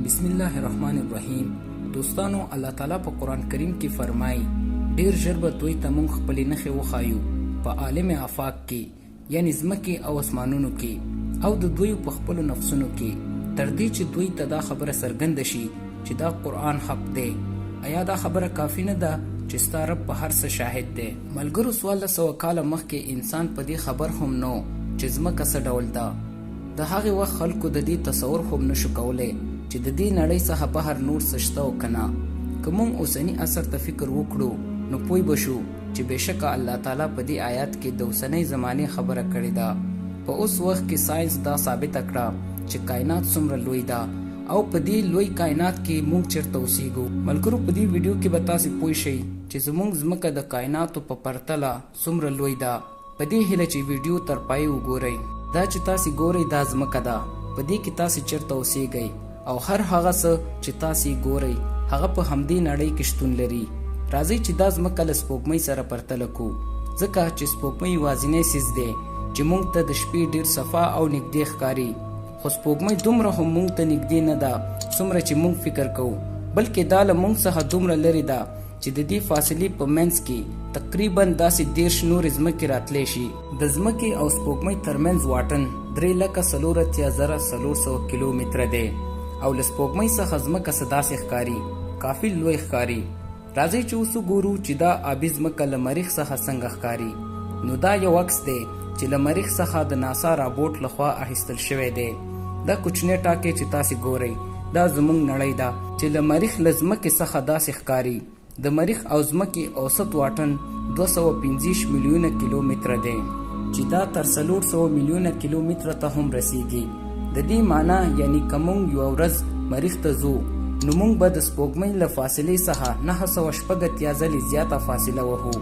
بسم الله الرحمن الرحیم. دوستانو، الله تعالی په قرآن کریم کې فرمایي ډیر ژر به دوی ته مونږ خپلې نښې وښایو په عالم آفاق کې، یعنی ځمکې او اسمانونو کې او د دوی په خپلو نفسونو کې، تر دې چې دوی ته دا خبره څرګنده شي چې دا قرآن حق دی. آیا دا خبره کافي نه ده چې ستا رب په هر څه شاهد دی؟ ملګرو، 1400 کاله مخکې انسان په دې خبر هم نو چې ځمکه څه ډول ده. د هغې وخت خلکو د دې تصور هم نشو کولی چې د دې نړۍ څخه بهر نور څه شته او که نه. که موږ اوسني عصر ته فکر وکړو نو پوه به شو چې بېشکه الله تعالی په دې آیات کې د اوسنۍ زمانې خبره کړې ده. په اوس وخت کې ساینس دا ثابته کړه چې کائنات څومره لوی ده او په دې لوی کائنات کې موږ چیرته اوسېږو. ملګرو، په دې ویډیو کې به تاسې پوه شئ چې زموږ ځمکه د کائناتو په پرتله څومره لوی ده. په دې هیله چې ویډیو تر پای وګورئ. دا چې تاسې ګورئ دا ځمکه ده، په دې کې تاسې چیرته اوسېږئ او هر هغه څه چې تاسې ګورئ هغه په همدې نړۍ کې شتون لري. راځئ چې دا ځمکه له سپوږمۍ سره پرتله کړو، ځکه چې سپوږمۍ یوازینی څیز دی چې موږ ته د شپې ډېر صفا او نږدې ښکاري. خو سپوږمۍ دومره هم موږ ته نږدې نه ده څومره چې موږ فکر کوو، بلکې دا له موږ څخه دومره لرې ده چې د دې فاصلې په منځ کې تقریبا داسې 13 نورې ځمکې راتلی شي. د ځمکې او سپوږمۍ ترمنځ واټن 3,84,400 کیلومتره دی او له سپوږمۍ څخه ځمکه څه داسې ښکاري، کافي لوی ښکاري. راځئ چې اوس وګورو چې دا آبي ځمکه له مریخ څخه څنګه ښکاري. نو دا یو عکس دی چې له مریخ څخه د ناسا رابوټ لخوا اخیستل شوی دی. دا کوچنی ټاکی چې تاسې ګورئ دا زموږ نړۍ ده چې له مریخ له ځمکې څخه داسې ښکاري. د مریخ او ځمکې اوسط واټن 225 میلیونه کیلومتره دی چې دا تر 400 میلیونه کیلومتره ته هم رسیږي. د دې معنی یعنی که موږ یوه ورځ مریخ ته ځو نو موږ به د سپوږمۍ له فاصلې څخه 986 ځلې زیاته فاصله وهو،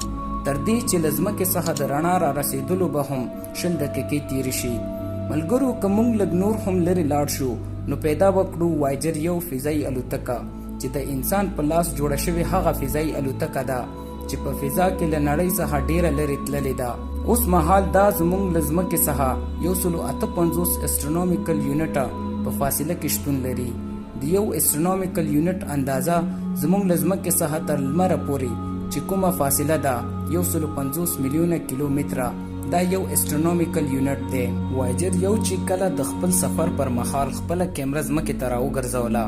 تر دې چې له ځمکې څخه د رڼا را رسېدلو به هم 6 دقیقې تېرې شي. ملګرو، که موږ لږ نور هم لرې لاړ شو نو پیدا به کړو وایجر یو فضایي الوتکه چې د انسان په لاس جوړه شوې هغه فضایي الوتکه ده چې په فضا کې له نړۍ څخه ډیره لرې تللې ده. اوس مهال دا زموږ له ځمکې څخه 158 اسټرونومیکل یونټه په فاصله کې شتون لري. د یو اسټرونومیکل یونټ اندازه زموږ له ځمکې څخه تر لمره پورې چې کومه فاصله ده 150 میلیونه کیلومتره، دا یو اسټرونومیکل یونټ دی. وایجر یو چې کله د خپل سفر پر مهال خپله کیمره ځمکې ته راوګرځوله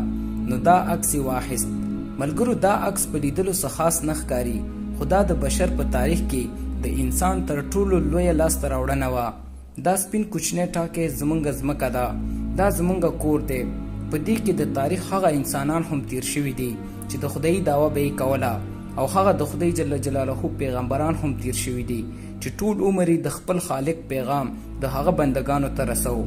نو دا عکس یې واخیست. ملګرو، دا عکس په لیدلو څه خاص نه ښکاري، خو دا د بشر په تاریخ کې د انسان تر ټولو لویه لاسته راوړنه وه. دا سپین کوچنی ټاکی زموږ ځمکه ده، دا زموږ کور دی. په دې کې د تاریخ هغه انسانان هم تیر شوي دي چې د خدای دعوه به یې کوله، او هغه د خدای جل جلاله پیغمبران هم تیر شوي دي چې ټول عمر د خپل خالق پیغام د هغه بندگانو ته رسو.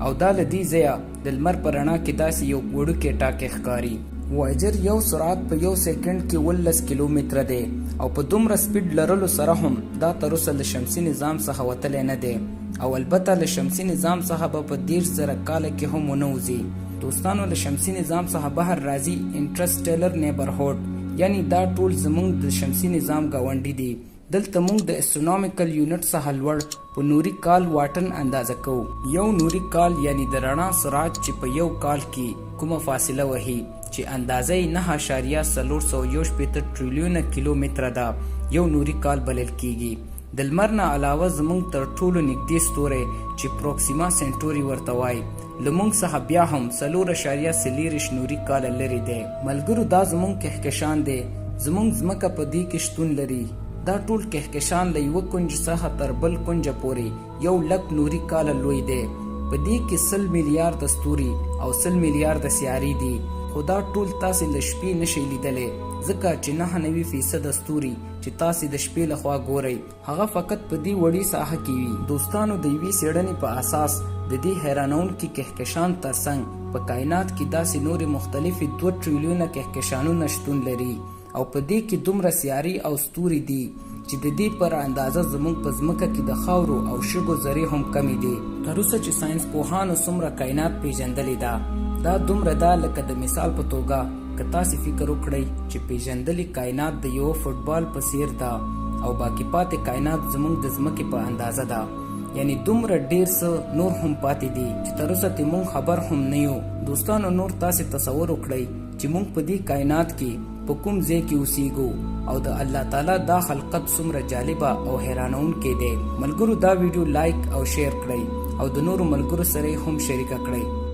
او دا له دې ځایه د لمر په رڼا کې داسې یو وړوکی ټاکی ښکاري. وایجر یو سرعت په 1 سیکنډ کې 19 کیلومتره دی او په دومره سپیډ لرلو سره هم دا تر اوسه له شمسي نظام څخه وتلی نه دی، او البته له شمسي نظام څخه به په 13,000 کاله کې هم ونه وځي. دوستانو، له شمسي نظام څخه بهر راځي انټرسټیلر نیبرهوډ، یعنی دا ټول زموږ د شمسي نظام ګاونډي دي. دلته موږ د اسټرونومیکل یونټ څخه لوړ په نوري کال واټن اندازه کوو. یو نوري کال یعنی د رڼا سرعت چې په یو کال کې کومه فاصله وهي چې اندازه یې 9.461 ټریلیونه کیلومتره ده، یو نوري کال بلل کیږي. د لمر نه علاوه زموږ تر ټولو نږدې ستوری چې پروکسیما سینټوري ورته وایي له موږ څخه بیا هم 4.43 نوري کاله لرې دی. ملګرو، دا زموږ کهکشان دی. زموږ ځمکه په دې کې شتون لري. دا ټول کهکشان له یوه کنج څخه تر بل کنجه پورې 100,000 نوري کاله لوی دی. په دې کې 100 میلیارده ستوري او 100 میلیارده سیارې دي، خو دا ټول تاسې له شپې نشئ لیدلی، ځکه چې 99% ستوري چې تاسې د شپې لخوا ګورئ هغه فقط په دې وړې ساحه کې وي. دوستانو، د یوې څېړنې په اساس د دې حیرانونکي کهکشان ترڅنګ په کائنات کې داسې نورې مختلفې 2 ټریلیونه کهکشانونه شتون لري، او په دې کې دومره سیارې او ستوري دي چې د دې پر اندازه زموږ په ځمکه کې د خاورو او شګو ذرې هم کمې دي. تر اوسه چې ساینس پوهانو څومره کائنات پیژندلې ده دا دومره ده لکه د مثال په توګه که تاسې فکر وکړئ چې پیژندلې کائنات د یو فوټبال په څیر ده او باقي پاتې کائنات زموږ د ځمکې په اندازه ده. یعنی دومره ډیر څه نور هم پاتې دي چې تر اوسه ته مونږ خبر هم نه یو. دوستانو نور تاسو تصور وکړئ چې مونږ په دې کائنات کې په کوم ځای کې اوسېږو او د الله تعالی دا خلقت څومره جالبه او حیرانونکې دی. ملګرو دا ویډیو لایک او شیر کړئ او د نورو ملګرو سره هم شریک کړئ.